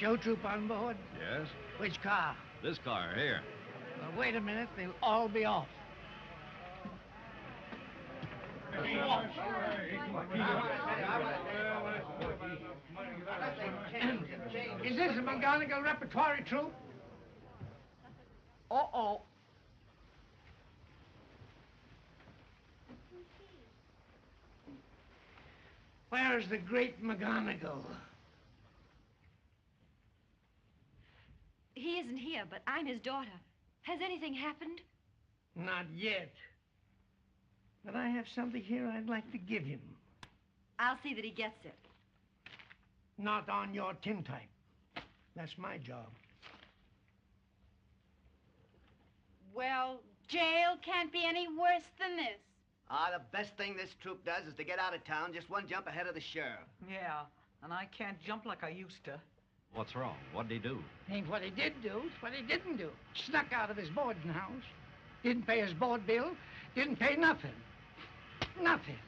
Show troupe on board? Yes. Which car? This car, here. Well, wait a minute. They'll all be off. Is this a McGonagall repertory troupe? Uh-oh. Where's the great McGonagall? He isn't here, but I'm his daughter. Has anything happened? Not yet. But I have something here I'd like to give him. I'll see that he gets it. Not on your tintype. That's my job. Well, jail can't be any worse than this. The best thing this troupe does is to get out of town just one jump ahead of the sheriff. Yeah, and I can't jump like I used to. What's wrong? What'd he do? Ain't what he did do, it's what he didn't do. Snuck out of his boarding house. Didn't pay his board bill. Didn't pay nothing. Nothing.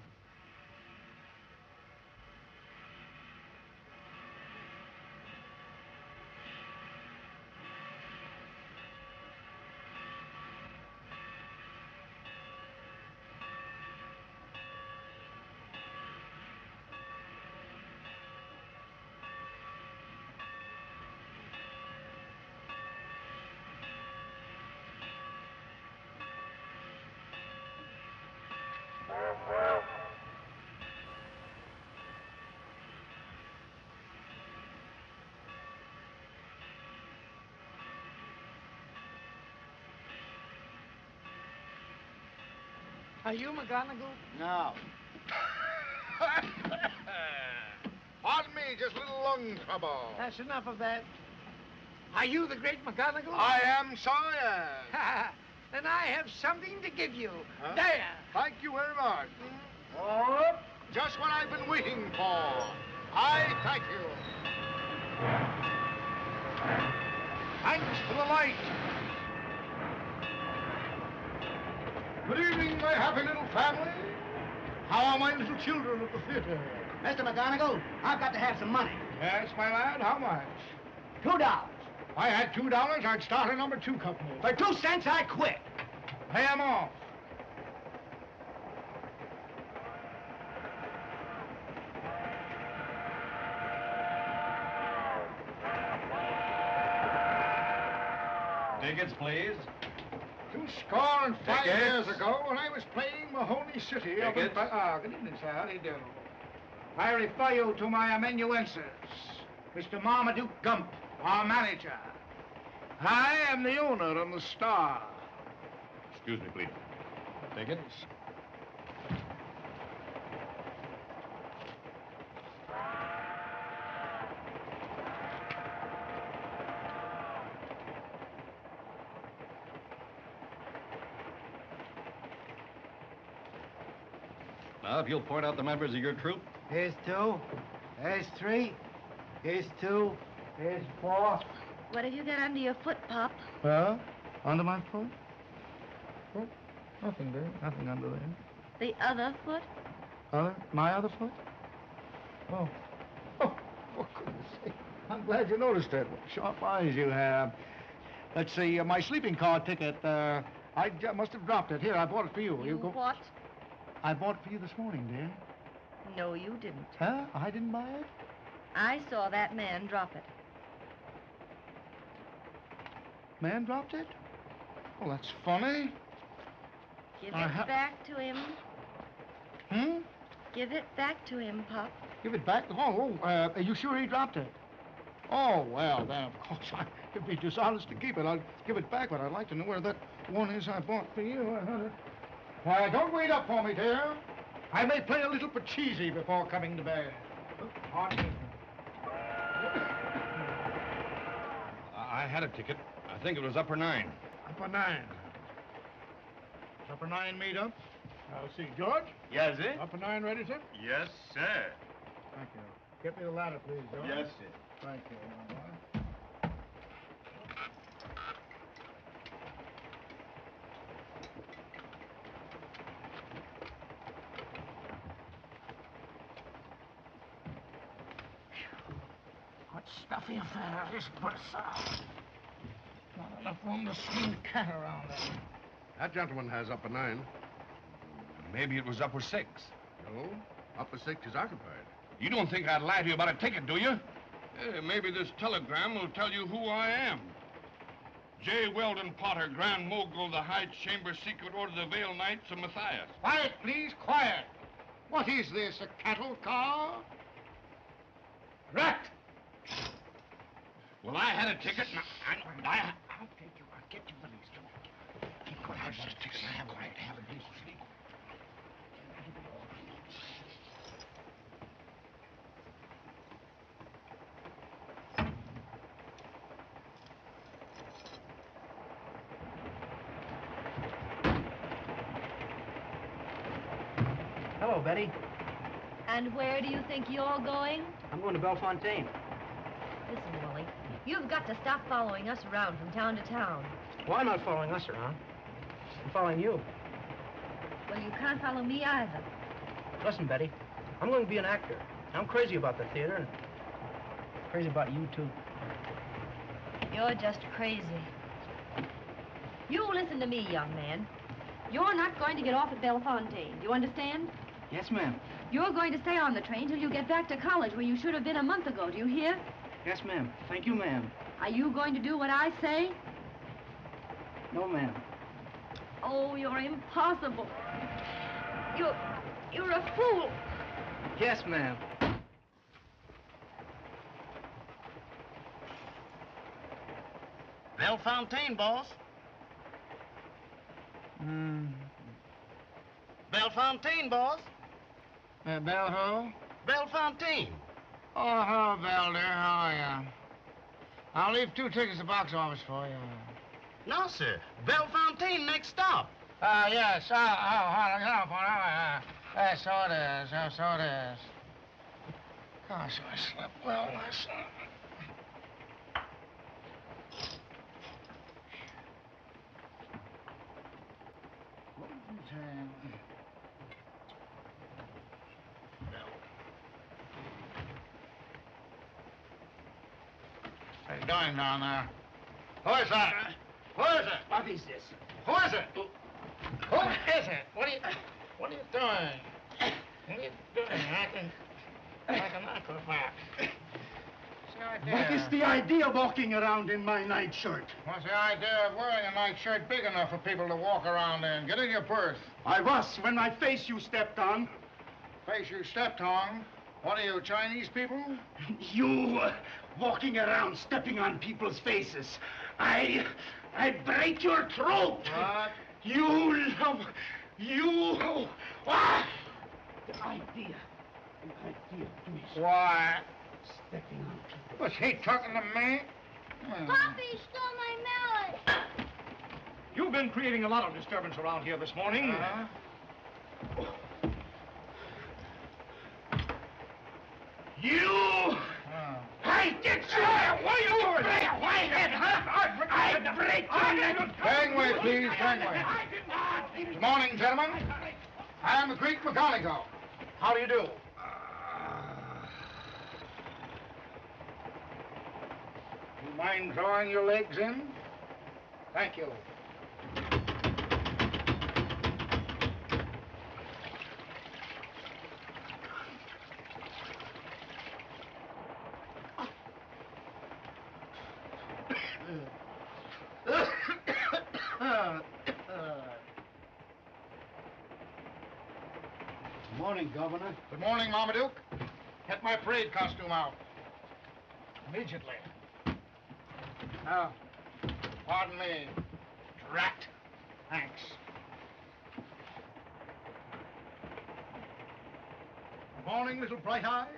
Are you McGonagall? No. Pardon me, just a little lung trouble. That's enough of that. Are you the great McGonagall? I am, sire. Then I have something to give you. Huh? There. Thank you very much. Oh, just what I've been waiting for. I thank you. Thanks for the light. Good evening, my happy little family. How are my little children at the theater? Mr. McGonagall, I've got to have some money. Yes, my lad, how much? $2. If I had $2, I'd start a number 2 company. For 2 cents, I quit. Pay 'em off. Tickets, please. 25 Tickets. years ago, when I was playing Mahoney City up in... Tickets. Good evening, sir. How do you do? I refer you to my amanuensis, Mr. Marmaduke Gump, our manager. I am the owner and the star. Excuse me, please. Tickets. Now, if you'll point out the members of your troupe. Here's 2. Here's 3. Here's 2. Here's 4. What have you got under your foot, Pop? Well, under my foot? Oh, nothing there. Nothing under there. The other foot? My other foot? Oh. Oh, for goodness sake. I'm glad you noticed it. What sharp eyes you have. Let's see, my sleeping car ticket, must have dropped it. Here, I bought it for you. You go. what? I bought it for you this morning, dear. No, you didn't. Huh? I didn't buy it? I saw that man drop it. Man dropped it? Well, that's funny. Give it back to him. Hmm? Give it back to him, Pop. Give it back? Are you sure he dropped it? Oh, well, then, of course, it'd be dishonest to keep it. I'll give it back, but I'd like to know where that one is I bought for you. Don't wait up for me, dear. I may play a little pachisi before coming to bed. I had a ticket. I think it was upper 9. Upper 9. Is upper 9 made up? I'll see. George? Yes, sir? Upper 9 ready, sir? Yes, sir. Thank you. Get me the ladder, please, George. Yes, sir. Thank you, my boy. stuffy affair, this bertha. Not enough room to swing the cat around in. That gentleman has upper 9. Maybe it was upper 6. No, upper 6 is occupied. You don't think I'd lie to you about a ticket, do you? Maybe this telegram will tell you who I am. J. Weldon Potter, Grand Mogul, the High Chamber Secret Order of the Veil Knights of Matthias. Quiet, please, quiet. What is this, a cattle car? Rat! Well, I had a ticket, and I'll take you. I'll get you released. Keep quiet. Have a decent sleep. Hello, Betty. And where do you think you're going? I'm going to Bellefontaine. Listen, Willie, you've got to stop following us around from town to town. Well, I'm not following us around. I'm following you. Well, you can't follow me either. Listen, Betty, I'm going to be an actor. I'm crazy about the theater and crazy about you, too. You're just crazy. You listen to me, young man. You're not going to get off at Bellefontaine. Do you understand? Yes, ma'am. You're going to stay on the train till you get back to college, where you should have been a month ago. Do you hear? Yes, ma'am. Thank you, ma'am. Are you going to do what I say? No, ma'am. Oh, you're impossible. You're a fool. Yes, ma'am. Bellefontaine, boss. Bellefontaine, boss. Bell who? Bellefontaine. Oh, hello, Bell, dear. How are you? I'll leave 2 tickets at the box office for you. No, sir. Bellefontaine, next stop. Yes. Hold on. So it is. So it is. Gosh, I slept well last night. How you doing down there? Who is that? Who is it? What is this? Who is it? Who is it? What are you doing? What are you doing? Acting like an acrobat. What is the idea of walking around in my nightshirt? What's the idea of wearing a nightshirt big enough for people to walk around in? Get in your berth. I was when my face you stepped on. Face you stepped on? What are you, Chinese people? You walking around stepping on people's faces. I break your throat. What? You love... You... Ah! The idea of doing Why? stepping on people. Was he talking to me? Poppy stole my mallet. You've been creating a lot of disturbance around here this morning. You... I get you! Why are you over there? Why head, huh? I break your neck! Gangway, please, gangway. Good morning, gentlemen. I am the Greek McGonagall. How do you do? You mind drawing your legs in? Thank you. Good morning, Governor. Good morning, Marmaduke. Get my parade costume out. Immediately. Now, pardon me. Drat. Thanks. Good morning, little bright eyes.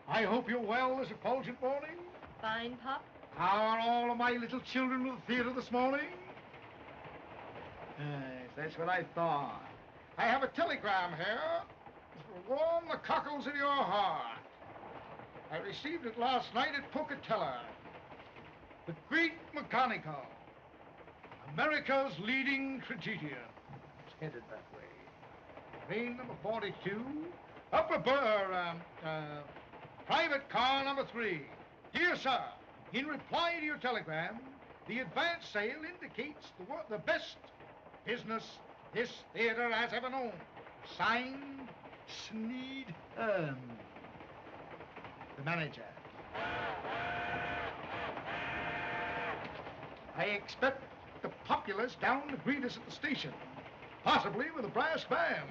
I hope you're well this effulgent morning. Fine, Pop. How are all of my little children of the theater this morning? Yes, that's what I thought. I have a telegram here. It will warm the cockles in your heart. I received it last night at Pocatello. The Greek McGonagall, America's leading tragedian. It's headed that way. Train number 42, private car number 3. Dear sir, in reply to your telegram, the advance sale indicates the best business this theater has ever known. Signed, Sneed, the manager. I expect the populace down to greet us at the station, possibly with a brass band.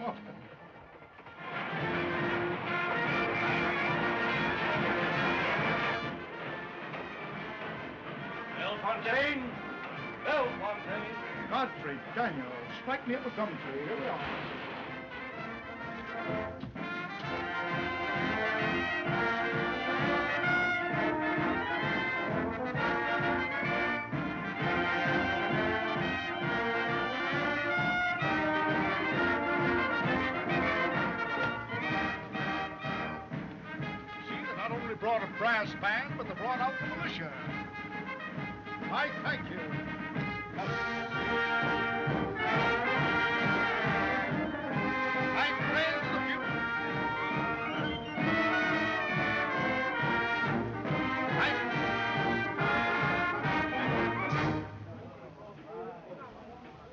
Bellefontaine! Bellefontaine! Godfrey, Daniel, strike me up a gum tree. Here we are. See, they not only brought a brass band, but they brought out the militia. I thank you. My friends of the beautiful.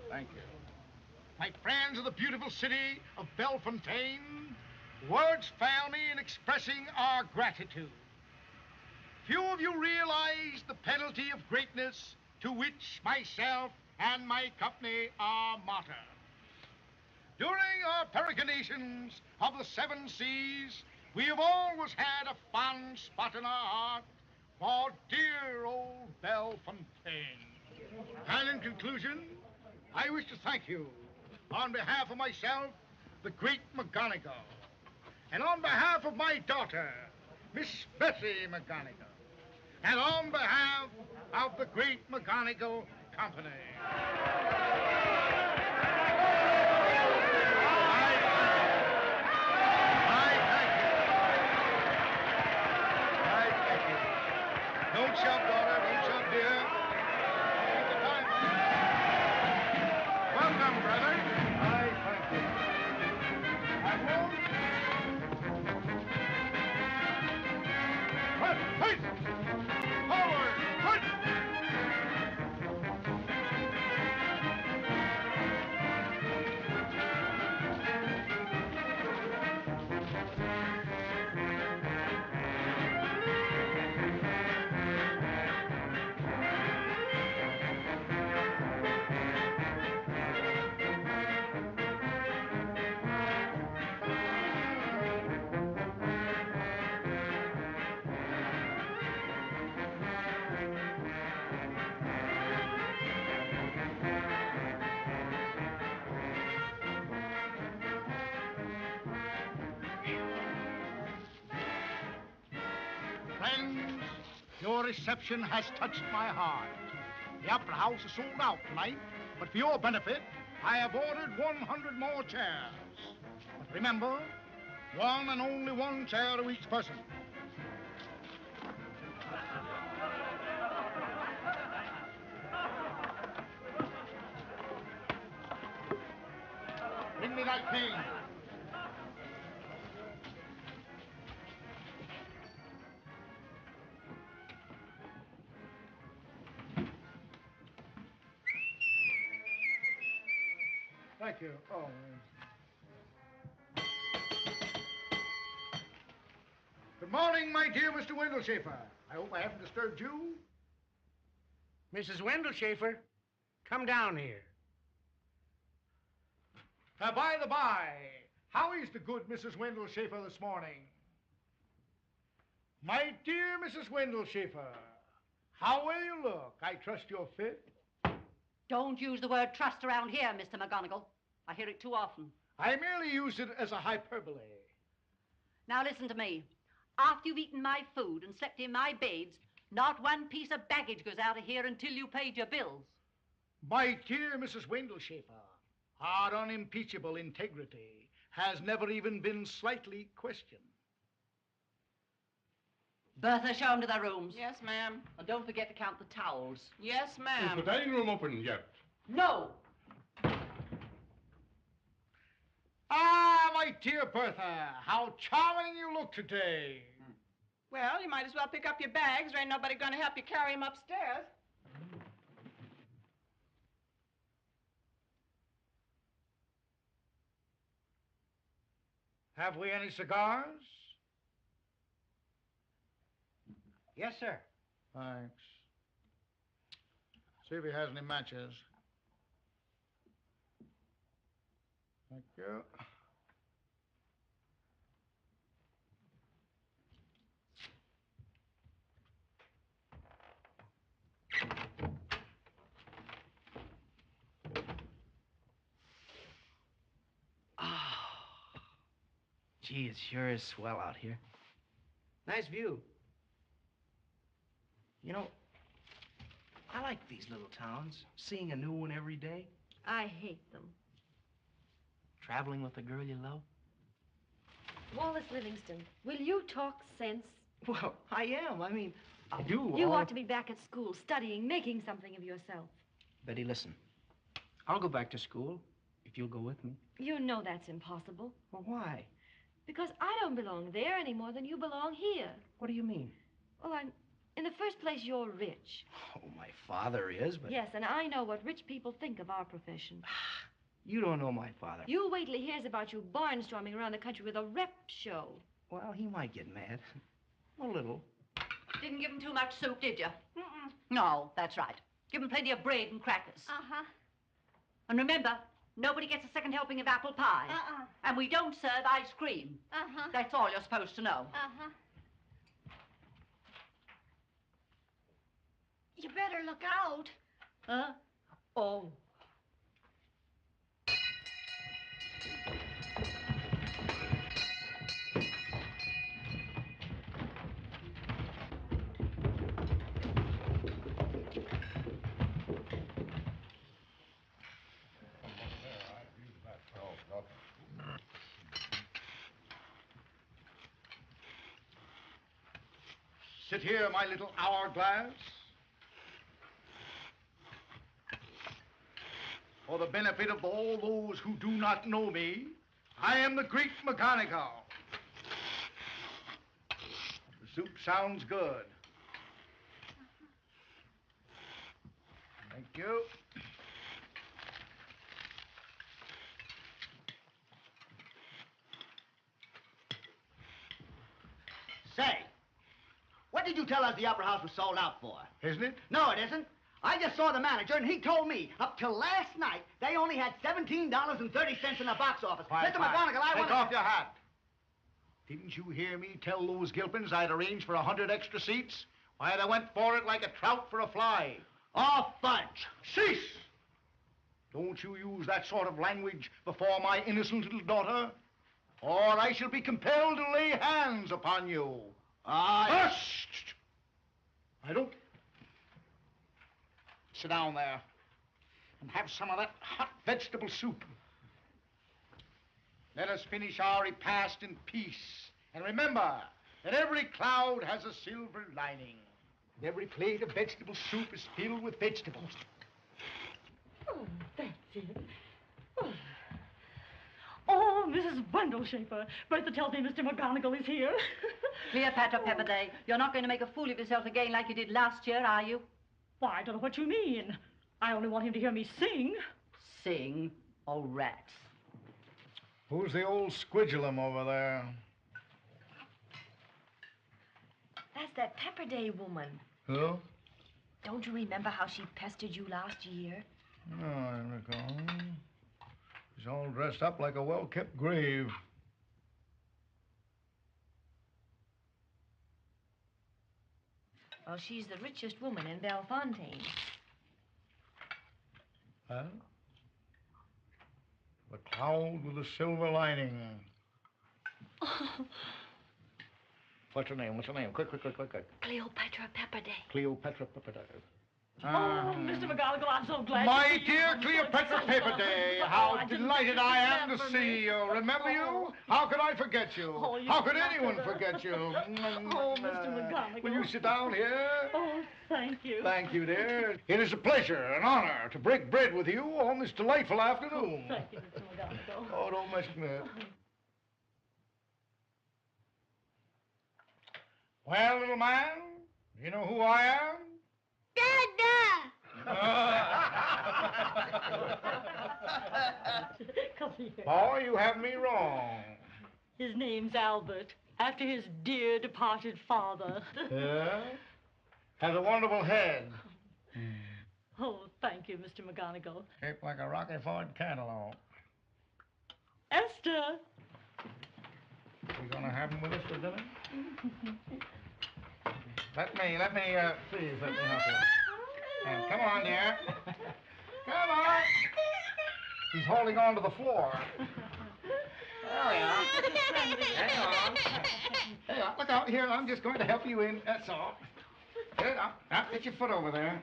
Thank you. My friends of the beautiful city of Bellefontaine, words fail me in expressing our gratitude. Few of you realize the penalty of greatness to which myself and my company are martyred. During our peregrinations of the 7 seas, we have always had a fond spot in our heart for dear old Bellefontaine. And in conclusion, I wish to thank you on behalf of myself, the great McGonagall, and on behalf of my daughter, Miss Bessie McGonagall, and on behalf of the great McGonagall Company. I thank you. Don't shout, daughter. Don't shout, dear. Keep the time. Welcome, brother. I thank you. Admiral. Right, right. Forward! Right! Friends, your reception has touched my heart. The Opera House is sold out tonight, but for your benefit, I have ordered 100 more chairs. But remember, one and only one chair to each person. Bring me that cane. Thank you. Oh. Good morning, my dear Mr. Wendelschafer. I hope I haven't disturbed you. Mrs. Wendelschafer, come down here. By the by, how is the good Mrs. Wendelschafer this morning? My dear Mrs. Wendelschafer, how well you look. I trust you're fit. Don't use the word trust around here, Mr. McGonagall. I hear it too often. I merely use it as a hyperbole. Now listen to me. After you've eaten my food and slept in my beds, not one piece of baggage goes out of here until you paid your bills. My dear Mrs. Wendelschafer, our unimpeachable integrity has never even been slightly questioned. Bertha, show them to their rooms. Yes, ma'am. And don't forget to count the towels. Yes, Is ma'am. the dining room open yet? No! Ah, my dear Bertha, how charming you look today. Well, you might as well pick up your bags. There ain't nobody going to help you carry them upstairs. Have we any cigars? Yes, sir. Thanks. See if he has any matches. Thank you. Gee, it sure is swell out here. Nice view. You know, I like these little towns, seeing a new one every day. I hate them. Traveling with the girl you love. Wallace Livingston, will you talk sense? Well, I am. I mean, I do. You ought to be back at school, studying, making something of yourself. Betty, listen. I'll go back to school if you'll go with me. You know that's impossible. Well, why? Because I don't belong there any more than you belong here. What do you mean? Well, in the first place, you're rich. Oh, my father is, but... Yes, and I know what rich people think of our profession. You don't know my father. You wait till he hears about you barnstorming around the country with a rep show. Well, he might get mad. A little. Didn't give him too much soup, did you? Mm-mm. No, that's right. Give him plenty of bread and crackers. Uh-huh. And remember, nobody gets a second helping of apple pie. Uh-uh. And we don't serve ice cream. Uh-huh. That's all you're supposed to know. Uh-huh. You better look out. Huh? Oh. Sit here, my little hourglass. For the benefit of all those who do not know me, I am the Greek McGonagall. The soup sounds good. Thank you. Say, what did you tell us the Opera House was sold out for? Isn't it? No, it isn't. I just saw the manager, and he told me up till last night they only had $17.30 in the box office. Quiet, Mr. McGonagall, I want Take off your hat. Didn't you hear me tell those Gilpins I'd arranged for 100 extra seats? Why, they went for it like a trout for a fly. Oh, fudge. Cease! Don't you use that sort of language before my innocent little daughter, or I shall be compelled to lay hands upon you. Hush! I don't... Sit down there and have some of that hot vegetable soup. Let us finish our repast in peace. And remember that every cloud has a silver lining. And every plate of vegetable soup is filled with vegetables. Oh, that's it. Oh, Mrs. Bundleshaper. Bertha tells me Mr. McGonagall is here. Cleopatra Pepperday, you're not going to make a fool of yourself again like you did last year, are you? Why, I don't know what you mean. I only want him to hear me sing. Sing? Oh, rats. Who's the old squidulum over there? That's that Pepperday woman. Who? Don't you remember how she pestered you last year? Oh, I recall. She's all dressed up like a well-kept grave. Well, she's the richest woman in Bellefontaine. Huh? The cloud with the silver lining. What's her name? What's her name? Quick. Cleopatra Pepperday. Cleopatra Pepperday. Oh, Mr. McGonagall, I'm so glad My to see you. dear I'm so Cleopatra excited. Pepperday, Oh, how I didn't delighted think I you'd am to remember see me. you. Remember you? Oh. How could I forget you? Oh, you How could not anyone gonna- forget you? Oh, Mr. McGonagall. Will you sit down here? Oh, thank you. Thank you, dear. It is a pleasure, an honor to break bread with you on this delightful afternoon. Thank you, Mr. McGonagall. Oh, don't mention it. Well, little man, you know who I am? Come here. Boy, you have me wrong. His name's Albert, after his dear departed father. Yeah? Has a wonderful head. Oh, thank you, Mr. McGonagall. Shaped like a Rocky Ford cantaloupe. Esther! You gonna have him with us for dinner? Let me, please, let me help you. Come on, dear. Come on. He's holding on to the floor. There we are. Hang on. Hey, look out here. I'm just going to help you in. That's all. Here, now, get your foot over there.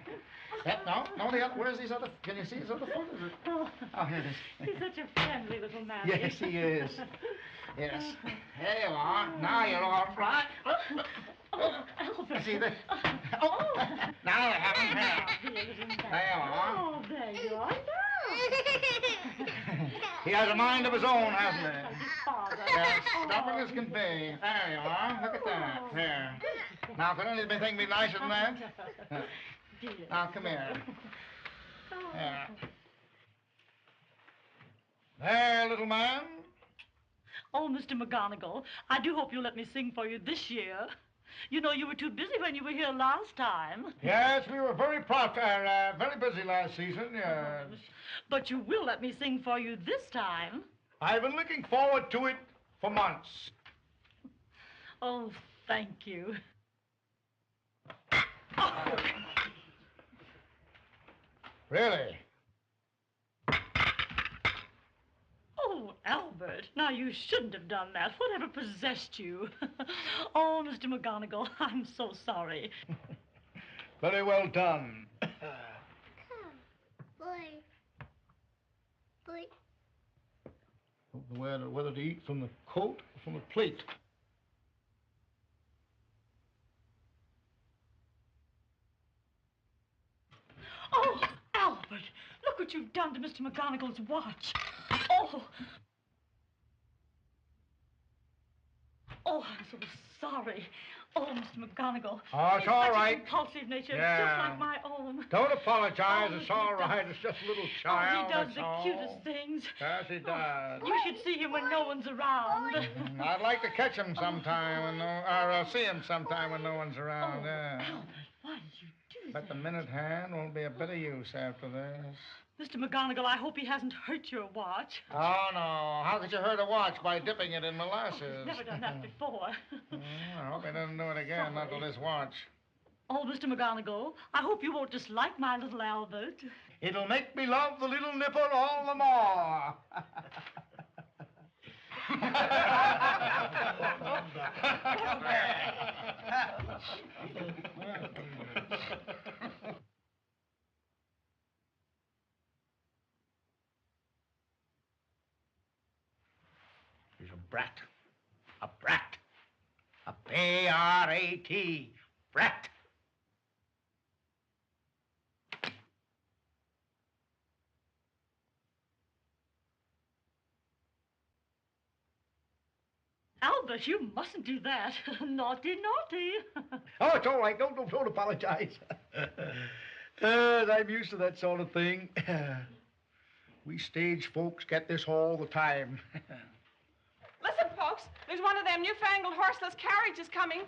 No, the other. Where's his other? Can you see his other foot? Is it? Oh, here it is. He's such a friendly little man. Yes, he is. Yes. There you are. Now you're all right. Albert. See the. Oh. Now you have him here. There you are. Oh, there you are. He has a mind of his own, hasn't he? His father. Yes, stubborn as can be. There you are. Look at that. There. Now, can anything be nicer than that? Now, come here. There. There, little man. Oh, Mr. McGonagall, I do hope you'll let me sing for you this year. You know, you were too busy when you were here last time. Yes, we were very busy last season, yes. But you will let me sing for you this time. I've been looking forward to it for months. Oh, thank you. Really? Oh, Albert, now you shouldn't have done that. Whatever possessed you? Oh, Mr. McGonagall, I'm so sorry. Very well done. Boy. Whether to eat from the coat or from the plate. Oh, Albert, look what you've done to Mr. McGonagall's watch. Oh, I'm so sorry. Oh, Mr. McGonagall. Oh, it's all right. Such an impulsive nature, Yeah. just like my own. Don't apologize. Oh, It's all right. It's just a little child. Oh, he does that's the all. cutest things. Yes, he does. You should see him when no one's around. I'd like to catch him sometime, or see him sometime when no one's around. Yeah. Albert, why did you do But that? the minute hand won't be a bit of use after this. Mr. McGonagall, I hope he hasn't hurt your watch. Oh, no. How could you hurt a watch by dipping it in molasses? He's never done that before. I hope he doesn't do it again, not to this watch. Oh, Mr. McGonagall, I hope you won't dislike my little Albert. It'll make me love the little nipple all the more. He's a brat. A brat. A B-R-A-T. Brat. Albert, you mustn't do that. Naughty, naughty. Oh, it's all right. Don't apologize. I'm used to that sort of thing. We stage folks get this all the time. Listen, folks, there's one of them newfangled horseless carriages coming.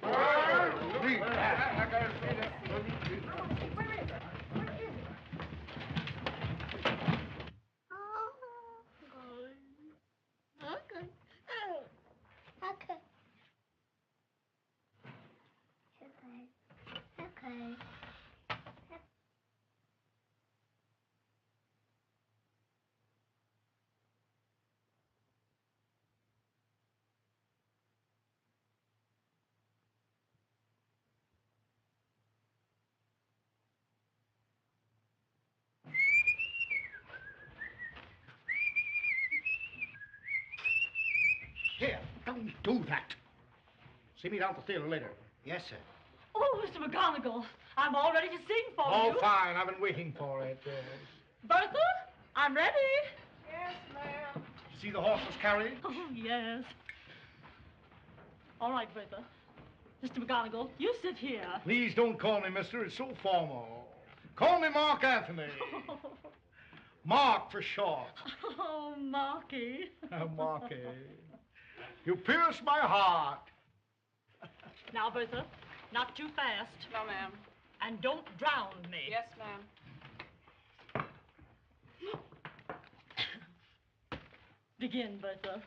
Okay. Here, don't do that. See me down at the theater later. Yes, sir. Oh, Mr. McGonagall, I'm all ready to sing for you. Oh, fine. I've been waiting for it. Bertha, I'm ready. Yes, ma'am. See the horseless carriage? Oh, yes. All right, Bertha. Mr. McGonagall, you sit here. Please don't call me mister. It's so formal. Call me Mark Anthony. Mark for short. Oh, Marky. Marky. You pierce my heart. Now, Bertha, not too fast. No, ma'am. And don't drown me. Yes, ma'am. Begin, Bertha.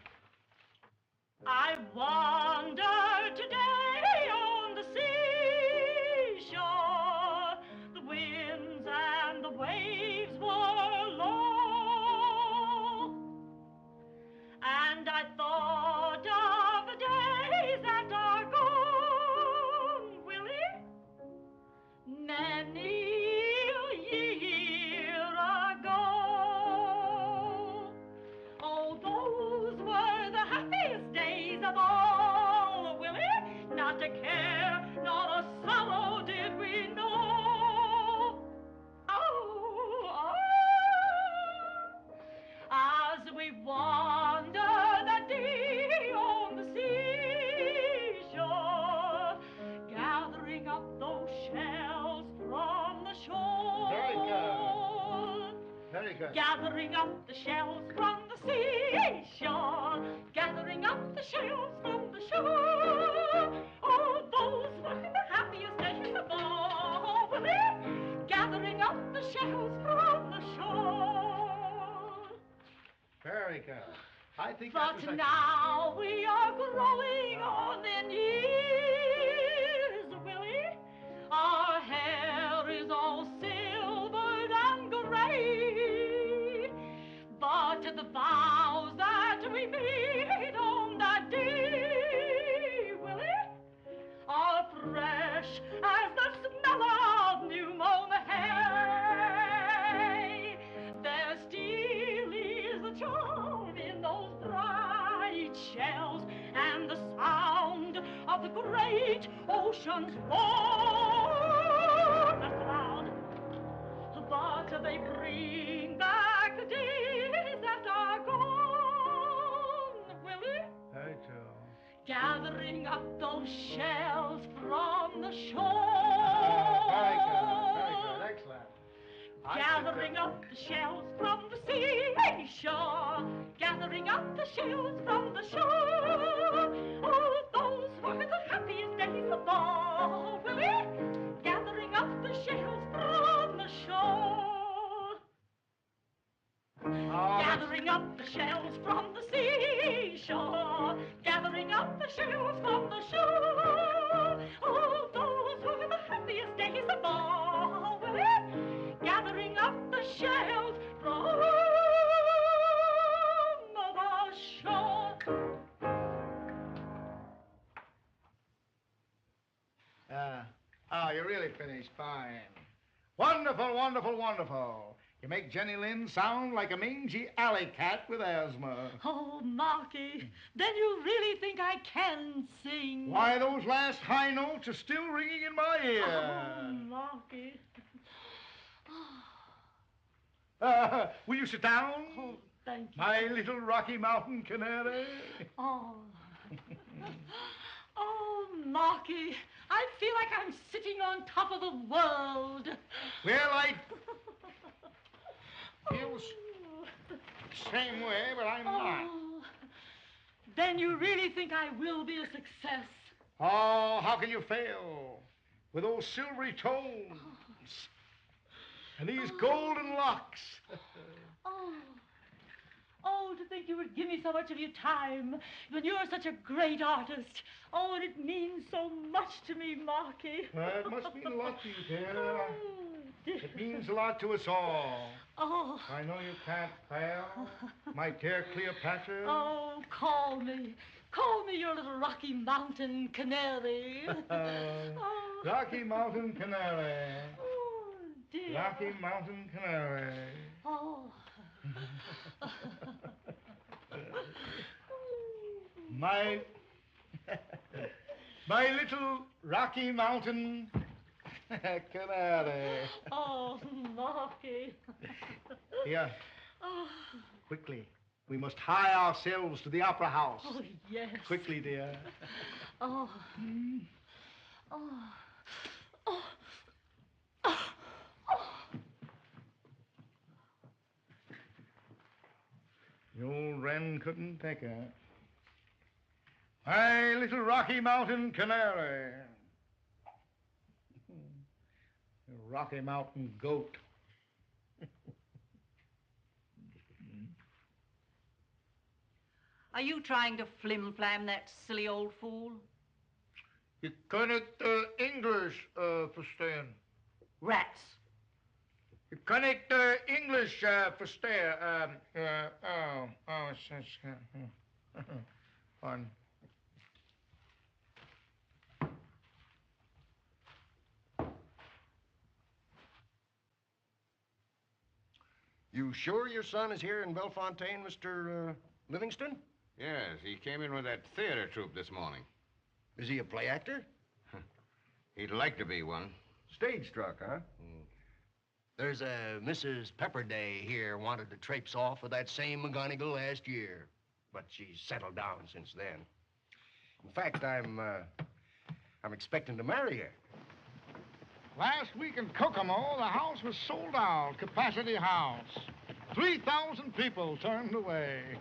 I wander today on the seashore. The winds and the waves were low. And I thought of the days that are gone, Willie. Many a year ago. Oh, those were the happiest days of all, Willie. Not a care, not a sorrow did we know. Oh, as we wander that day on the seashore, gathering up those shells from the shore. Very good. Very good. Gathering up the shells from the seashore, gathering up the shells from the shore. Oh, those were the happiest days of all, Willie. Gathering up the shells from the shore. Very good. I think But now we are growing on in years, Willie. Our hair is all silvered and gray. But the vows that we made on that day, Willie, are fresh as the smell of new mown hay. There still is a charm in those bright shells and the sound of the great ocean's roar. That's loud. But they bring back days that are gone, Willie. I do. Gathering up those shells from the shore. Very good. Excellent. Gathering up the shells from the seashore. Gathering up the shells from the shore. Oh, those were the happiest days of all, Willie. Gathering up the shells from the shore. Gathering up the shells from the seashore. Gathering up the shells from the shore. Oh, those were the happiest days of all, Willie. Gathering up the shells from the shore. You really finished fine. Wonderful, wonderful, wonderful. You make Jenny Lind sound like a mangy alley cat with asthma. Oh, Marky, then you really think I can sing? Why, those last high notes are still ringing in my ear. Oh, Marky. Will you sit down? Oh, thank you. My little Rocky Mountain canary. Oh. Oh, Marky, I feel like I'm sitting on top of the world. Well, I feel the same way, but I'm not. Then you really think I will be a success? Oh, how can you fail? With those silvery tones and these golden locks. Oh, to think you would give me so much of your time when you're such a great artist. Oh, and it means so much to me, Marky. It must mean a lot to you, dear. Oh, dear. It means a lot to us all. Oh. I know you can't fail, my dear Cleopatra. Oh, call me. Call me your little Rocky Mountain canary. Rocky Mountain canary. Oh, dear. Rocky Mountain canary. Oh. My little Rocky Mountain canary. Oh, Marky. Here, Oh. quickly. We must hie ourselves to the opera house. Oh, yes. Quickly, dear. Oh. Oh. Oh. Oh. Oh. The old wren couldn't take her. My little Rocky Mountain canary. The Rocky Mountain goat. Are you trying to flim-flam that silly old fool? You kan het English verstaan. Rats. Je kan niet English verstaan. Pardon. You sure your son is here in Bellefontaine, Mr. Livingston? Yes, he came in with that theater troupe this morning. Is he a play actor? He'd like to be one. Stage struck, huh? There's a Mrs. Pepperday here wanted to traipse off with that same McGonagall last year, but she's settled down since then. In fact, I'm expecting to marry her. Last week in Kokomo, the house was sold out. Capacity house. 3,000 people turned away.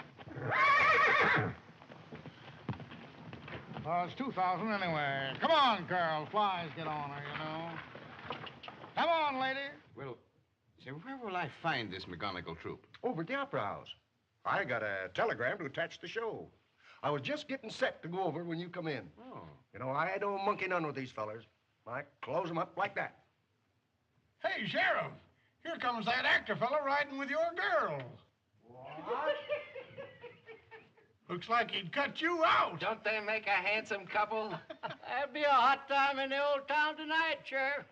Well, it's 2,000 anyway. Come on, girl. Flies get on her, you know. Come on, lady. Well, say, where will I find this McGonagall troupe? Over at the Opera House. I got a telegram to attach the show. I was just getting set to go over when you come in. Oh. You know, I don't monkey none with these fellers. I close them up like that. Hey, Sheriff, here comes that actor fella riding with your girl. What? Looks like he'd cut you out. Don't they make a handsome couple? That'd be a hot time in the old town tonight, Sheriff.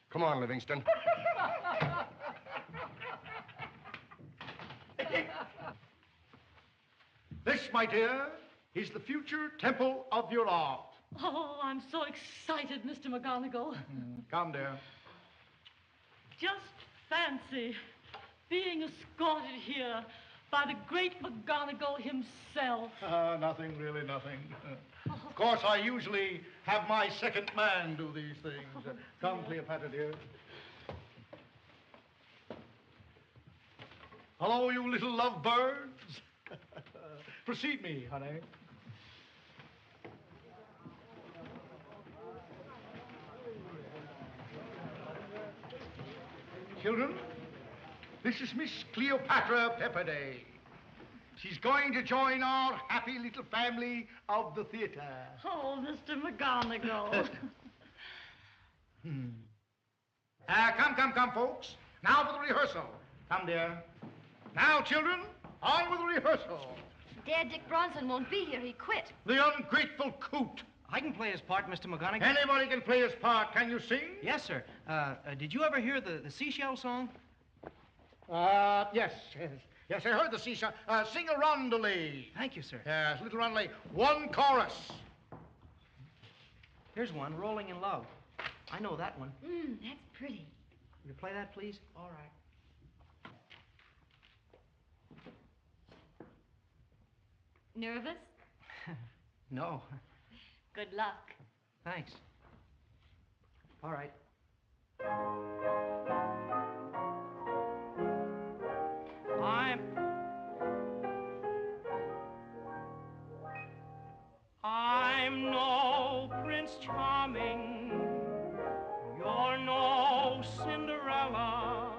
Come on, Livingston. This, my dear, is the future temple of your art. Oh, I'm so excited, Mr. McGonagall. Come, dear. Just fancy being escorted here by the great McGonagall himself. Nothing, really nothing. Of course, I usually have my second man do these things. Come, Cleopatra, dear. Hello, you little lovebirds. Precede me, honey. Children, this is Miss Cleopatra Pepperday. She's going to join our happy little family of the theater. Oh, Mr. McGonagall. Come, folks. Now for the rehearsal. Come, dear. Now, children, on with the rehearsal. Dad, Dick Bronson won't be here. He quit. The ungrateful coot. I can play his part, Mr. McGonagall. Anybody can play his part. Can you sing? Yes, sir. Did you ever hear the seashell song? Yes. Yes, I heard the seashell. Sing a rondelay. Thank you, sir. Yes, little rondelay. One chorus. Here's one, Rolling in Love. I know that one. That's pretty. Will you play that, please? All right. Nervous? No. Good luck. Thanks. All right. I'm no Prince Charming. You're no Cinderella.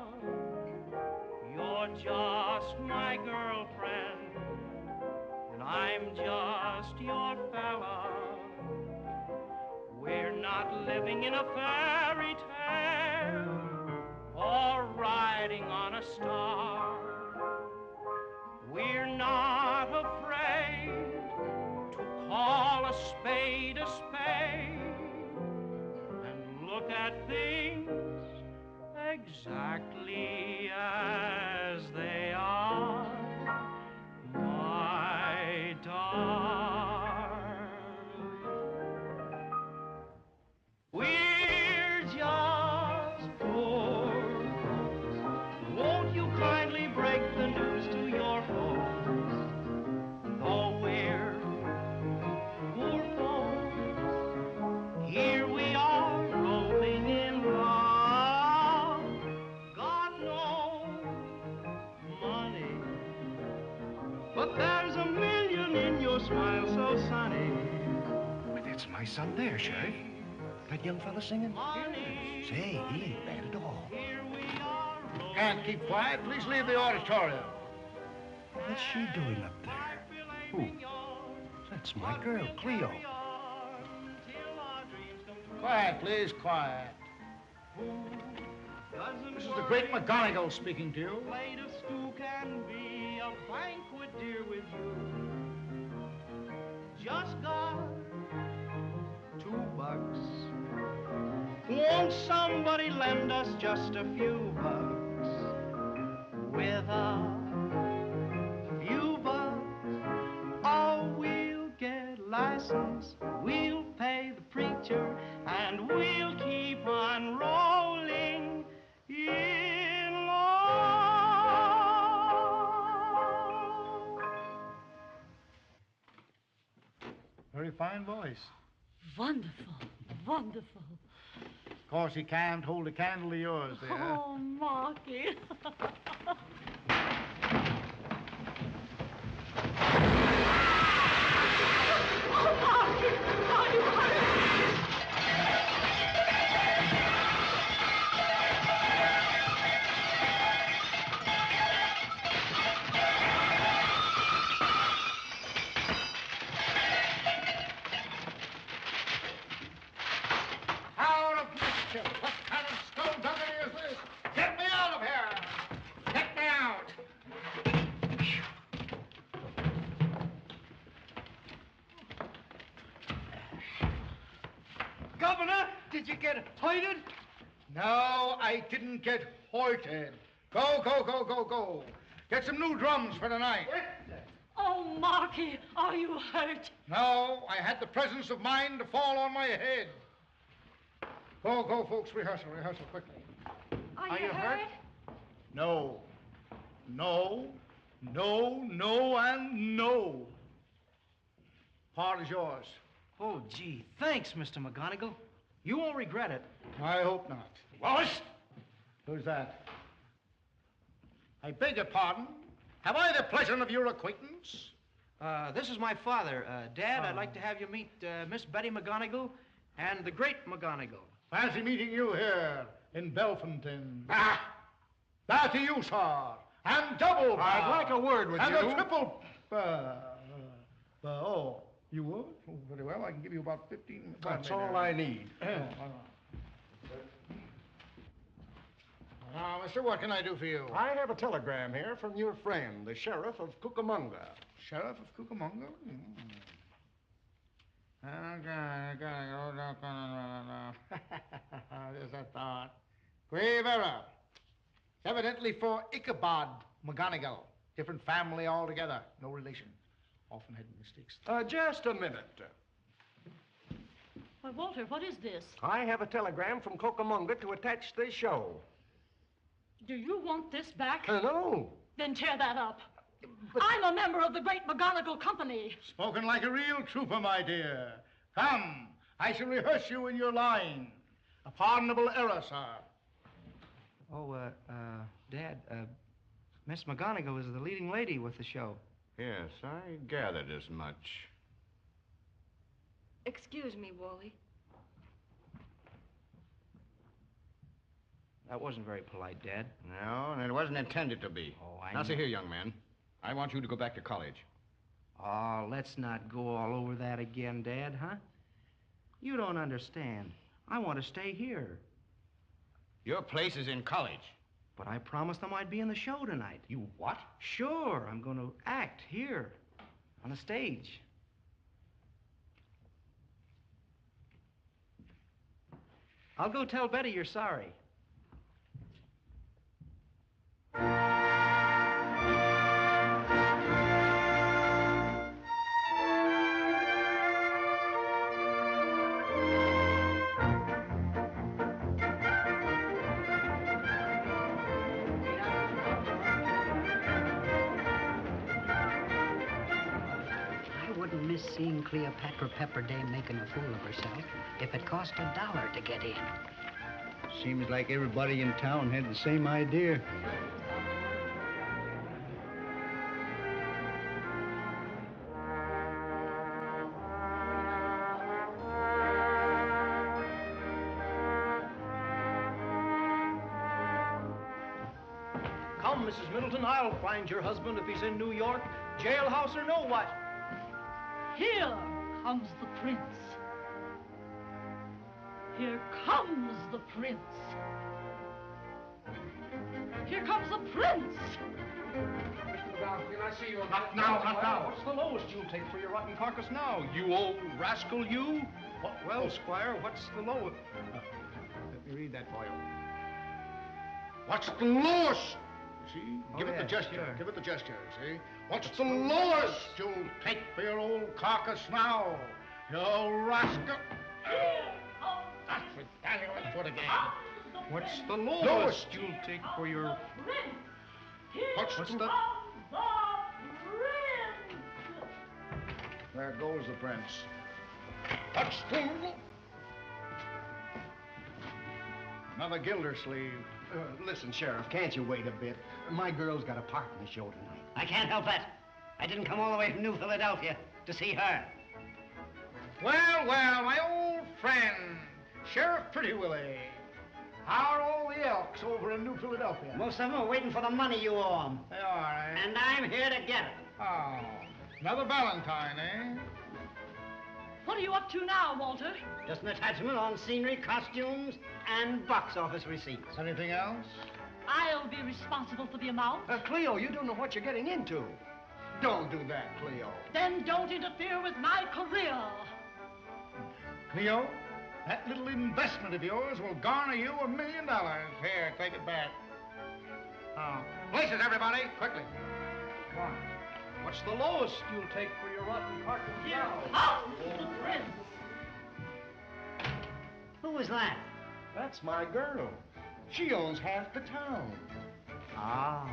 You're just my girlfriend, and I'm just your fella. We're not living in a fairy tale or riding on a star. We're not afraid to call a spade and look at things exactly as they are, my darling. We're just poor folks. Won't you kindly break the news to your folks? Though we're poor folks, but there's a million in your smile so sunny. Why, that's my son there, Sheriff. That young fella singing? Yes. Say, he ain't bad at all. Can't keep quiet. Please leave the auditorium. What's she doing up there? Who? That's my girl, Cleo. Quiet, please, quiet. This is the great McGonagall speaking to you. Plate of stew can be a banquet, dear, with you. Just got $2. Won't somebody lend us just a few bucks? With a few bucks, oh, we'll get license, we'll pay the preacher, and we'll keep on rolling in love. Very fine voice. Wonderful, wonderful. Of course, he can't hold a candle to yours there. Oh, Marky. Oh, Marky, are you hurt? Out of mischief! What kind of skullduggery is this? Get me out of here! Get me out! Governor, did you get hoited? No, I didn't get hoited. Go, go, go, go, go. Get some new drums for tonight. Oh, Marky, are you hurt? No, I had the presence of mind to fall on my head. Go, go, folks, rehearsal quickly. Are you hurt? No. No, no, no, and no. Part is yours. Oh, gee, thanks, Mr. McGonagall. You won't regret it. I hope not. Wallace! Who's that? I beg your pardon. Have I the pleasure of your acquaintance? This is my father. Dad, I'd like to have you meet Miss Betty McGonagall and the great McGonagall. Fancy meeting you here in Belfontaine. Ah! That to you, sir. And double. I'd like a word with and you. And a triple. Oh, you would? Oh, very well. I can give you about 15 minutes. That's all I need. Now, mister, what can I do for you? I have a telegram here from your friend, the Sheriff of Cucamonga. Sheriff of Cucamonga? There's a thought. Grave error. Evidently for Ichabod McGonagall. Different family altogether. No relation. Often had mistakes. Just a minute. Why, Walter, what is this? I have a telegram from Cucamonga to attach the show. Do you want this back? No. Then tear that up. I'm a member of the great McGonagall Company. Spoken like a real trooper, my dear. Come, I shall rehearse you in your line. A pardonable error, sir. Oh, Dad, Miss McGonagall is the leading lady with the show. Yes, I gathered as much. Excuse me, Wally. That wasn't very polite, Dad. No, and it wasn't intended to be. Oh, I Now, know. see here, young man. I want you to go back to college. Oh, let's not go all over that again, Dad, huh? You don't understand. I want to stay here. Your place is in college. But I promised them I'd be in the show tonight. You what? Sure, I'm going to act here on the stage. I'll go tell Betty you're sorry. Miss seeing Cleopatra Pepperday making a fool of herself if it cost $1 to get in. Seems like everybody in town had the same idea. Come, Mrs. Middleton, I'll find your husband if he's in New York, jailhouse or no what. Here comes the prince. Here comes the prince. Here comes the prince. Mr. McGowan, can I see you? Not now, not now. What's the lowest you'll take for your rotten carcass now, you old rascal, you? Well, Squire, what's the lowest? Let me read that for you. What's the lowest? See? Give it the gesture. Sure. Give it the gesture, see? What's the lowest you'll take for your old carcass now? You old rascal. That's it, Daniel, let's do it again. What's the lowest you'll take for your... What's the... There goes the prince. What's the... Another Gildersleeve. Listen, Sheriff, can't you wait a bit? My girl's got a part in the show tonight. I can't help that. I didn't come all the way from New Philadelphia to see her. Well, well, my old friend, Sheriff Pretty Willie. How are all the Elks over in New Philadelphia? Most of them are waiting for the money you owe them. They are, eh? And I'm here to get it. Oh, another Valentine, eh? What are you up to now, Walter? Just an attachment on scenery, costumes, and box office receipts. Anything else? I'll be responsible for the amount. Cleo, you don't know what you're getting into. Don't do that, Cleo. Then don't interfere with my career. Cleo, that little investment of yours will garner you $1 million. Here, take it back. Oh, places, everybody, quickly. Come on. What's the lowest you'll take for your rotten carcass now? The prince. Who was that? That's my girl. She owns half the town. Oh.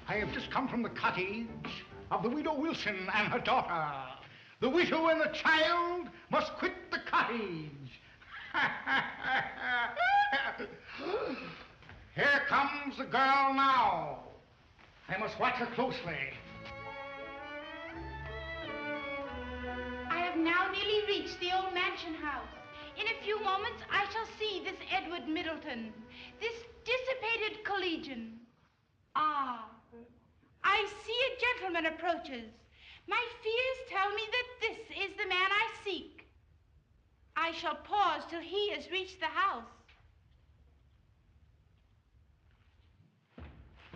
I have just come from the cottage of the widow Wilson and her daughter. The widow and the child must quit the cottage. Here comes the girl now. I must watch her closely. I have now nearly reached the old mansion house. In a few moments, I shall see this Edward Middleton, this dissipated collegian. Ah, I see a gentleman approaches. My fears tell me that this is the man I seek. I shall pause till he has reached the house.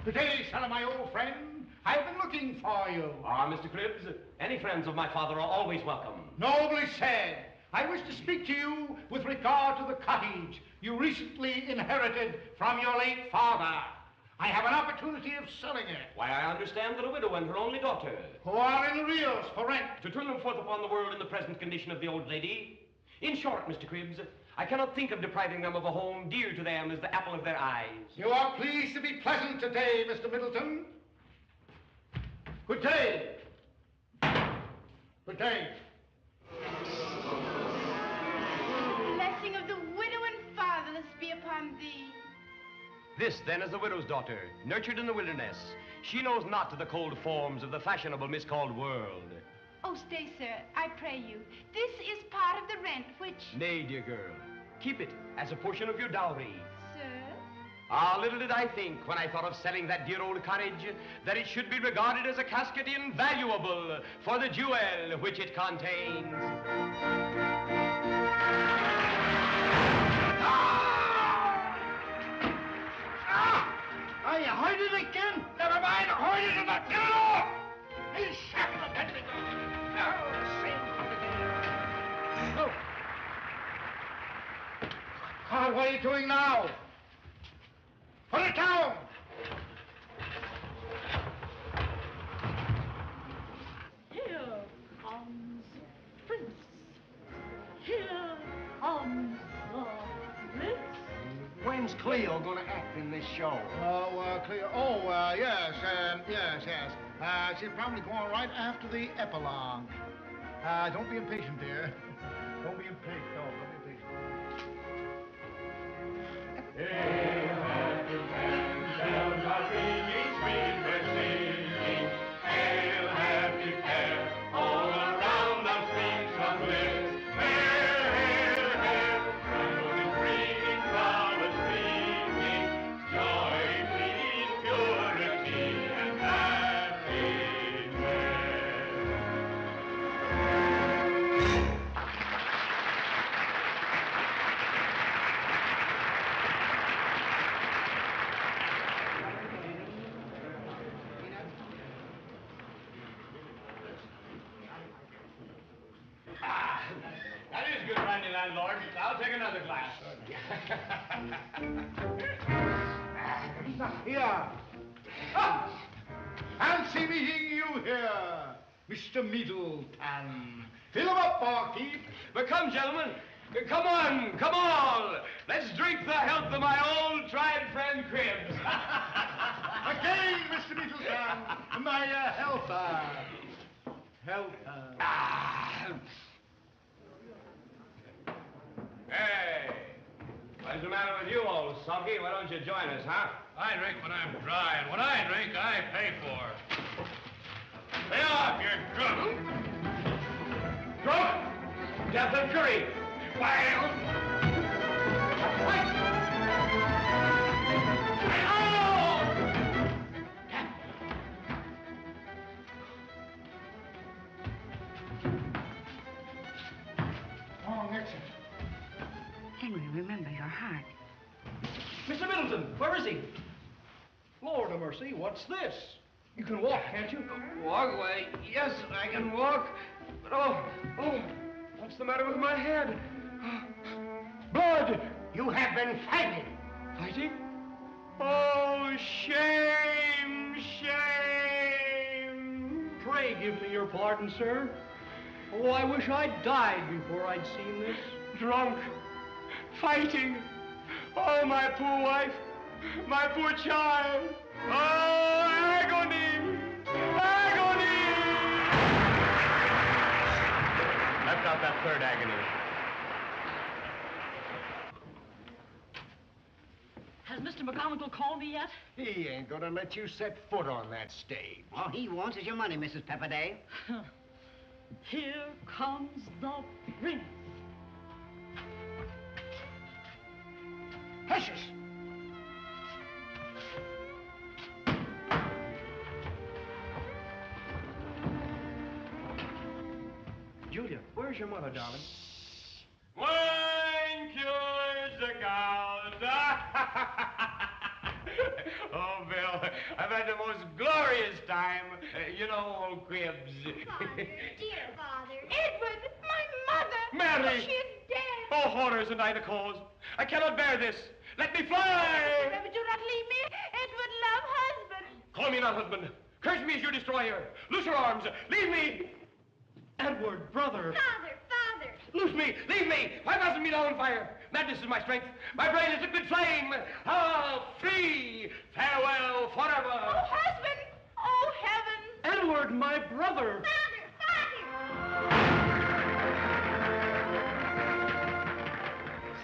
Good day, son, my old friend. I've been looking for you. Ah, Mr. Cribbs, any friends of my father are always welcome. Nobly said. I wish to speak to you with regard to the cottage you recently inherited from your late father. I have an opportunity of selling it. Why, I understand that a widow and her only daughter... who are in arrears for rent. To turn them forth upon the world in the present condition of the old lady. In short, Mr. Cribbs, I cannot think of depriving them of a home dear to them as the apple of their eyes. You are pleased to be pleasant today, Mr. Middleton. Good day. Good day. Blessing of the widow and fatherless be upon thee. This, then, is the widow's daughter, nurtured in the wilderness. She knows not to the cold forms of the fashionable miscalled world. Oh, stay, sir, I pray you. This is part of the rent which... Nay, dear girl, keep it as a portion of your dowry. Sir? Ah, little did I think, when I thought of selling that dear old cottage, that it should be regarded as a casket invaluable for the jewel which it contains. I heard it again. Never mind, I heard it in the door. He's shackled the deadly. Oh. What are you doing now? Put it down. Here comes Prince. Here comes the Prince. When's Cleo going to act in this show? Oh, Cleo. Oh, yes. She'll probably go on right after the epilogue. Don't be impatient, dear. Don't be impatient. No, don't be impatient. Hail, happy fair, bells are ringing, sweet birds singing. Hail, happy fair, all around us rings of bliss. Hail, hail, hail, music ringing, flowers ringing, joy pleading, purity and happiness. That is good brandy, landlord. I'll take another glass. Here. Ah, fancy meeting you here, Mr. Middleton. Fill 'em up, barkeep. But come, gentlemen. Come on, come all. Let's drink the health of my old tried friend Cribbs. Again, Mr. Middleton, my helper. Hey, what's the matter with you, old soggy? Why don't you join us, huh? I drink when I'm dry, and what I drink, I pay for. Pay off, you're drunk. Drunk? Captain Curry. Well. Wrong exit. Henry, remember your heart. Mr. Middleton, where is he? Lord of mercy, what's this? You can walk, can't you? Walk? Why, yes, I can walk. But what's the matter with my head? Blood! You have been fighting. Fighting? Oh, shame, shame! Pray give me your pardon, sir. Oh, I wish I'd died before I'd seen this. Drunk, fighting. Oh, my poor wife, my poor child. Oh, agony, agony! Left out that third agony. Has Mr. McGonagall called me yet? He ain't gonna let you set foot on that stage. All he wants is your money, Mrs. Pepperday. Here comes the prince. Precious. Julia, where's your mother, darling? Wine cures the gout. Oh, Bill, I've had the most glorious time. You know, old Cribbs. Father, dear Father. Edward, my mother. Mary. She is dead. Oh, horrors and I the cause. I cannot bear this. Let me fly. Remember, do not leave me. Edward, love husband. Call me not husband. Curse me as your destroyer. Loose your arms. Leave me. Edward, brother. Father, Father. Loose me. Leave me. Why fasten me down on fire? Madness is my strength. My brain is liquid flame. Ah, free. Farewell forever. Oh, husband. Oh, heaven. Edward, my brother. Father, Father.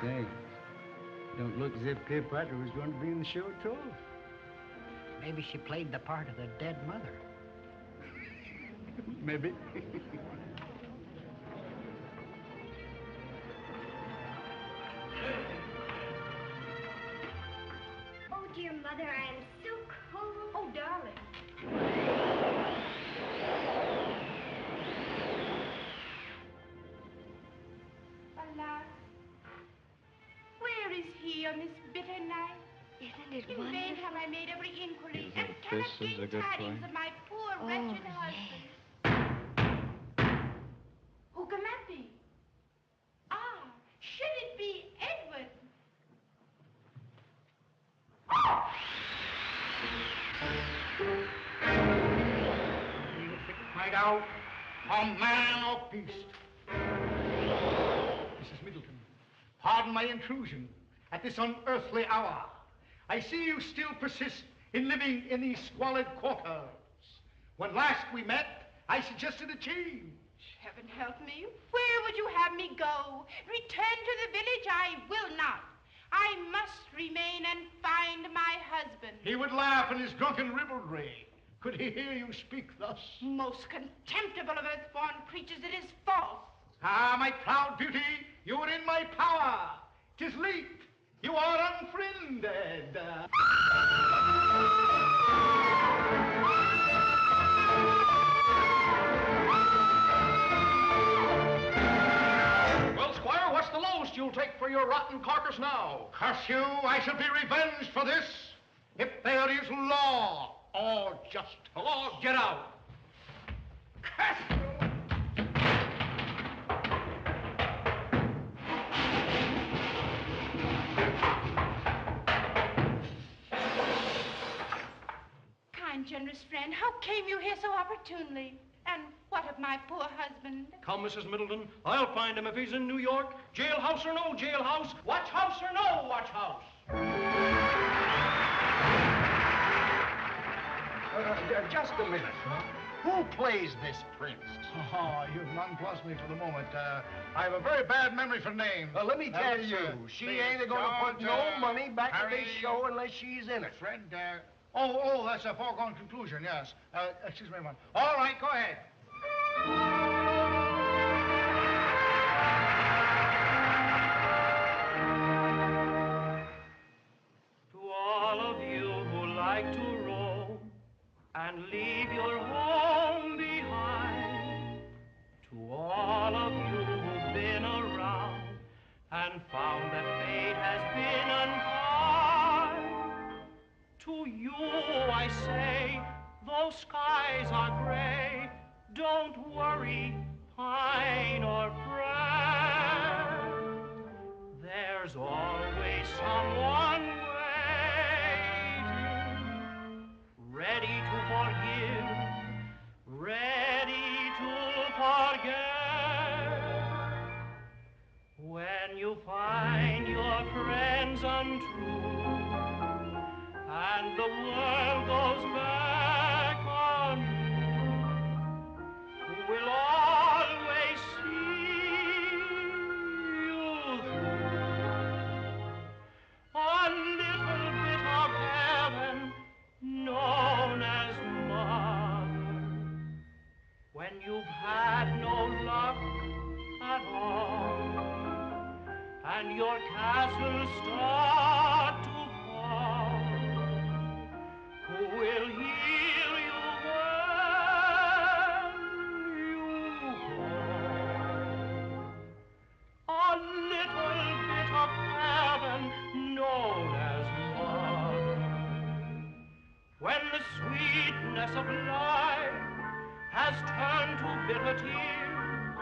Say, don't look as if Cleopatra was going to be in the show at all. Maybe she played the part of the dead mother. Maybe. Oh, dear Mother, I am so cold. Oh, darling. Alas, where is he on this bitter night? Isn't it In wonderful? vain have I made every inquiry, and Isn't cannot this gain a good tidings point? of my poor, Oh, wretched yes. husband. Who can that be? Ah, should it be Edward? Find out, a man or beast. Mrs. Middleton, pardon my intrusion at this unearthly hour. I see you still persist in living in these squalid quarters. When last we met, I suggested a change. Heaven help me. Where would you have me go? Return to the village I will not. I must remain and find my husband. He would laugh in his drunken ribaldry. Could he hear you speak thus? Most contemptible of earthborn creatures, it is false. Ah, my proud beauty, you are in my power. 'Tis late. You are unfriended. Well, Squire, what's the lowest you'll take for your rotten carcass now? Curse you, I shall be revenged for this. If there is law or justice. Oh, get out. Curse you! Kind, generous friend, how came you here so opportunely? And what of my poor husband? Come, Mrs. Middleton. I'll find him if he's in New York. Jailhouse or no jailhouse. Watch house or no watch house. Just a minute. Who plays this prince? Oh, you've nonplussed me for the moment. I have a very bad memory for names. Let me tell you, she ain't going to put no money back in this show unless she's in it. Fred, that's a foregone conclusion, yes. Excuse me a moment. All right, go ahead. To all of you who like to roam and leave your home behind, to all of you who've been around and found that fate has been unkind, to you I say, though skies are gray, don't worry, pine or fret. There's always someone waiting, ready to forgive, ready to forget. When you find your friends untrue and the world goes back on you, will always see you through. A little bit of heaven known as mother. When you've had no luck at all and your castles start to fall, who will heal you when you fall? A little bit of heaven known as mother. When the sweetness of life has turned to bitter tears,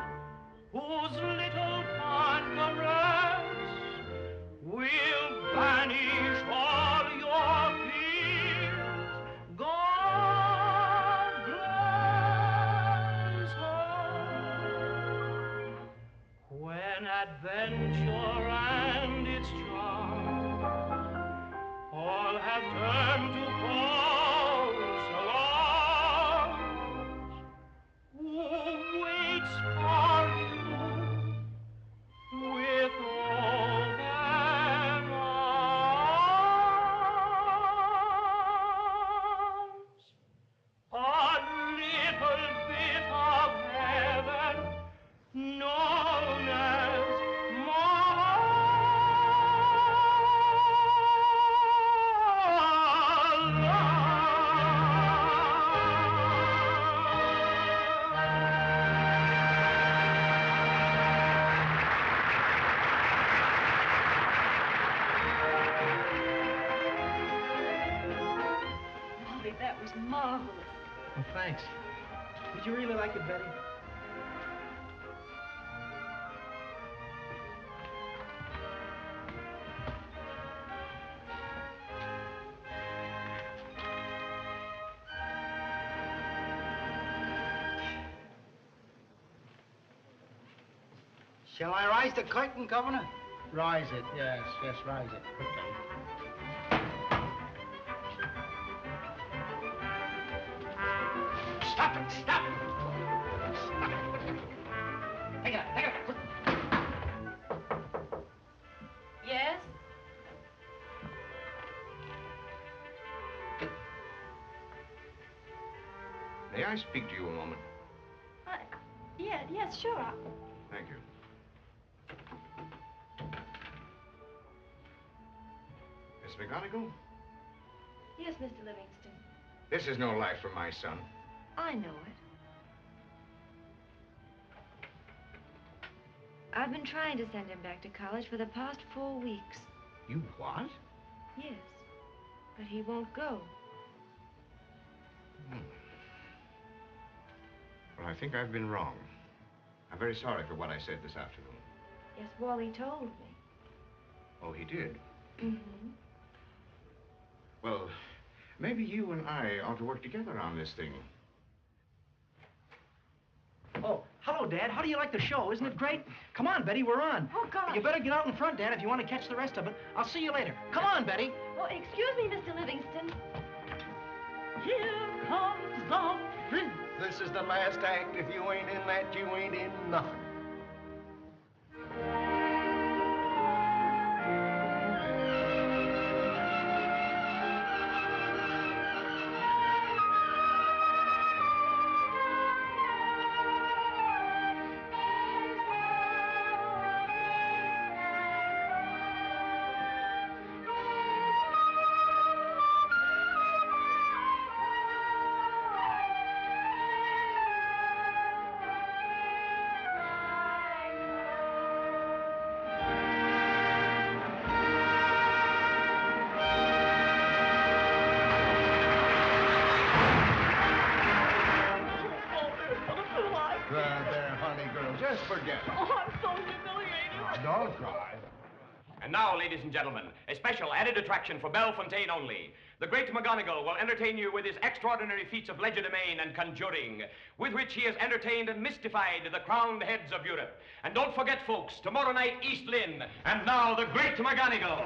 whose little fond caress will banish all your fears. God bless her. When adventure and its charm all have turned to false alarms, who waits for you with open arms? A little bit of heaven known as Molly, that was marvelous. Well, thanks. Did you really like it, Betty? Shall I rise the curtain, Governor? Rise it, yes, rise it. Quickly. Stop it, stop it! Stop it! Take it out, quick. Yes? May I speak to you a moment? Yes, sure. Thank you. Miss McGonagall, Yes, Mr. Livingston. this is no life for my son. I know it. I've been trying to send him back to college for the past 4 weeks. You what? Yes, but he won't go. Well, I think I've been wrong. I'm very sorry for what I said this afternoon. Yes, Wally told me. Oh, he did? Mm-hmm. Well, maybe you and I ought to work together on this thing. Oh, hello, Dad. How do you like the show? Isn't it great? Come on, Betty, we're on. Oh, God. You better get out in front, Dad, if you want to catch the rest of it. I'll see you later. Come on, Betty. Oh, excuse me, Mr. Livingston. Here comes the prince. This is the last act. If you ain't in that, you ain't in nothing. There, honey, girl, just forget it. Oh, I'm so humiliated. Now, don't cry. And now, ladies and gentlemen, a special added attraction for Bellefontaine only. The great McGonagall will entertain you with his extraordinary feats of legerdemain and conjuring, with which he has entertained and mystified the crowned heads of Europe. And don't forget, folks, tomorrow night, East Lynne. And now, the great McGonagall.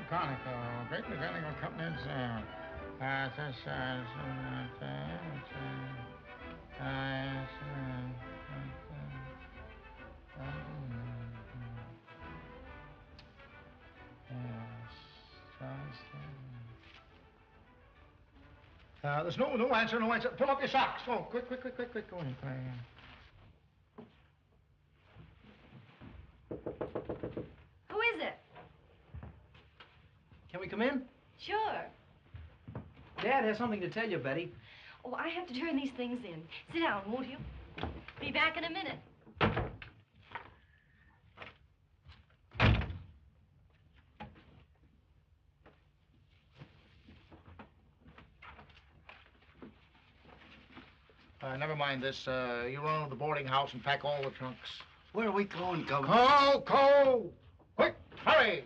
Conical. Great mechanical companies. There's no answer, no answer. Pull up your socks. Go, quick. Go in. Who is it? Can we come in? Sure. Dad has something to tell you, Betty. Oh, I have to turn these things in. Sit down, won't you? Be back in a minute. Never mind this. You run to the boarding house and pack all the trunks. Where are we going, Governor? Cole! Quick, hurry!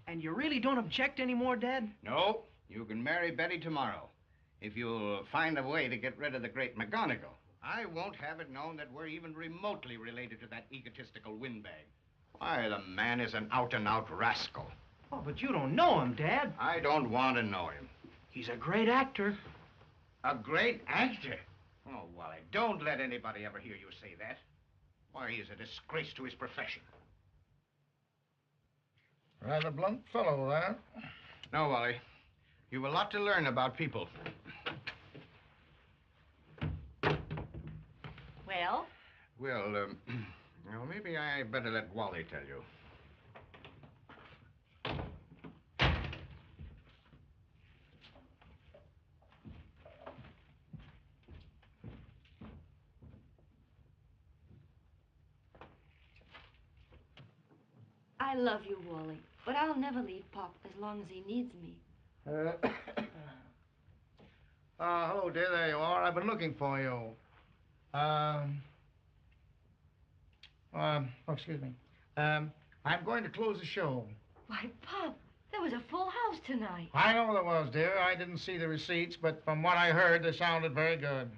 And you really don't object anymore, Dad? No, you can marry Betty tomorrow. If you'll find a way to get rid of the great McGonagall. I won't have it known that we're even remotely related to that egotistical windbag. Why, the man is an out-and-out rascal. Oh, but you don't know him, Dad. I don't want to know him. He's a great actor. A great actor? Oh, Wally, don't let anybody ever hear you say that. Why, he's a disgrace to his profession. Rather blunt fellow, that. No, Wally. You've a lot to learn about people. Well? Well, maybe I better let Wally tell you. I love you, Wally, but I'll never leave Pop as long as he needs me. Hello, dear. There you are. I've been looking for you. Excuse me. I'm going to close the show. Why, Pop, there was a full house tonight. I know there was, dear. I didn't see the receipts, but from what I heard, they sounded very good.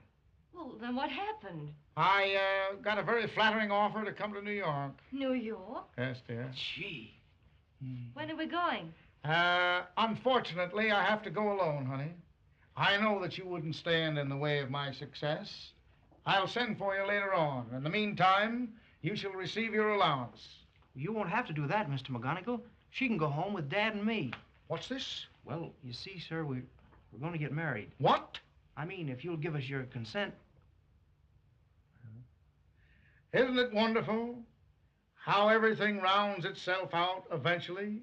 Well, then what happened? I got a very flattering offer to come to New York. New York? Yes, dear. Gee. When are we going? Unfortunately, I have to go alone, honey. I know that you wouldn't stand in the way of my success. I'll send for you later on. In the meantime, you shall receive your allowance. You won't have to do that, Mr. McGonagall. She can go home with Dad and me. What's this? Well, you see, sir, we're going to get married. What? I mean, if you'll give us your consent. Isn't it wonderful how everything rounds itself out eventually?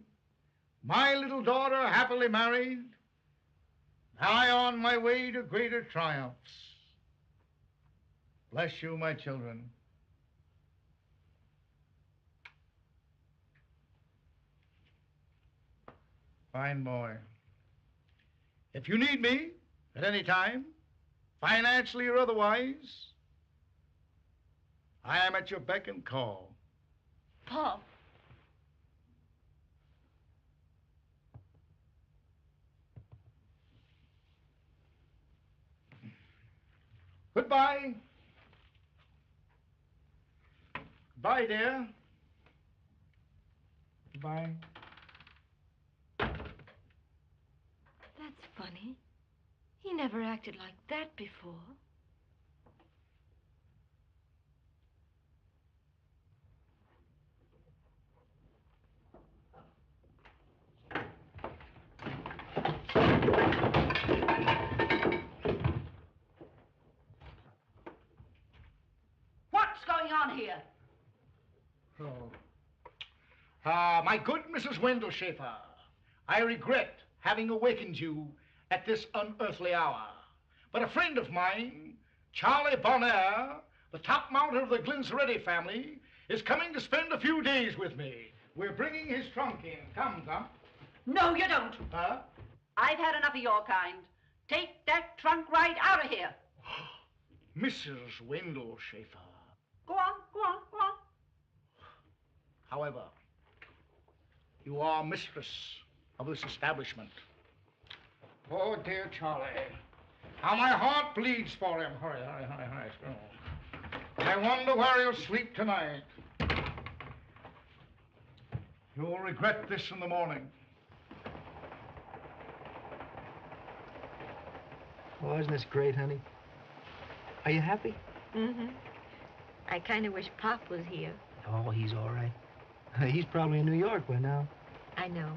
My little daughter happily married, I on my way to greater triumphs. Bless you, my children. Fine boy. If you need me at any time, financially or otherwise, I am at your beck and call. Pop. Goodbye. Goodbye, dear. Goodbye. That's funny. He never acted like that before. What's going on here? My good Mrs. Wendell Schaefer, I regret having awakened you at this unearthly hour. But a friend of mine, Charlie Bonaire, the top mounter of the Glinceretti family, is coming to spend a few days with me. We're bringing his trunk in. Come. No, you don't. Huh? I've had enough of your kind. Take that trunk right out of here. Mrs. Wendell Schaefer. Go on. However, you are mistress of this establishment. Oh, dear Charlie. How my heart bleeds for him. Hurry. I wonder where he'll sleep tonight. You'll regret this in the morning. Oh, isn't this great, honey? Are you happy? Mm-hmm. I kind of wish Pop was here. Oh, he's all right. He's probably in New York by now. I know.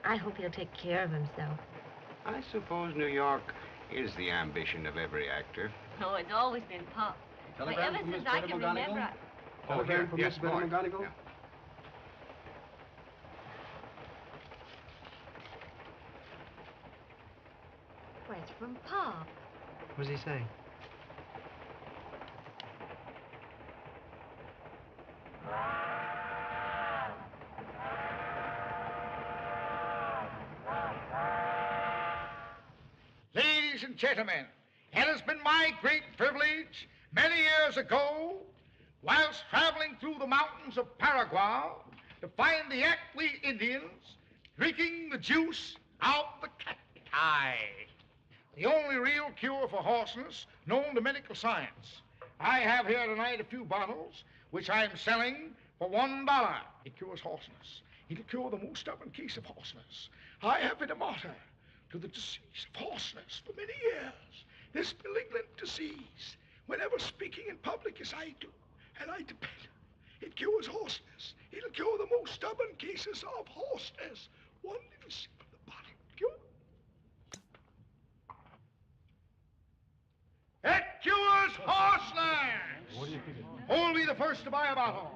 I hope he'll take care of himself. I suppose New York is the ambition of every actor. Oh, it's always been Pop. Why, Telegram ever from since Miss I Betty can McGonigal? remember. Telegram from yes, Miss Betty Boyd. McGonigal? Yeah. Why, it's from Pop. What does he say? Ladies and gentlemen, it has been my great privilege many years ago, whilst traveling through the mountains of Paraguay, to find the Ackley Indians drinking the juice out the cacti. The only real cure for hoarseness known to medical science. I have here tonight a few bottles, which I am selling for $1. It cures hoarseness. It'll cure the most stubborn case of hoarseness. I have been a martyr to the disease of hoarseness for many years. This malignant disease, whenever speaking in public as I do, and I depend, it cures hoarseness. It'll cure the most stubborn cases of hoarseness. One little sip of the bottle. Cure. It cures hoarseness! Hold me the first to buy a bottle.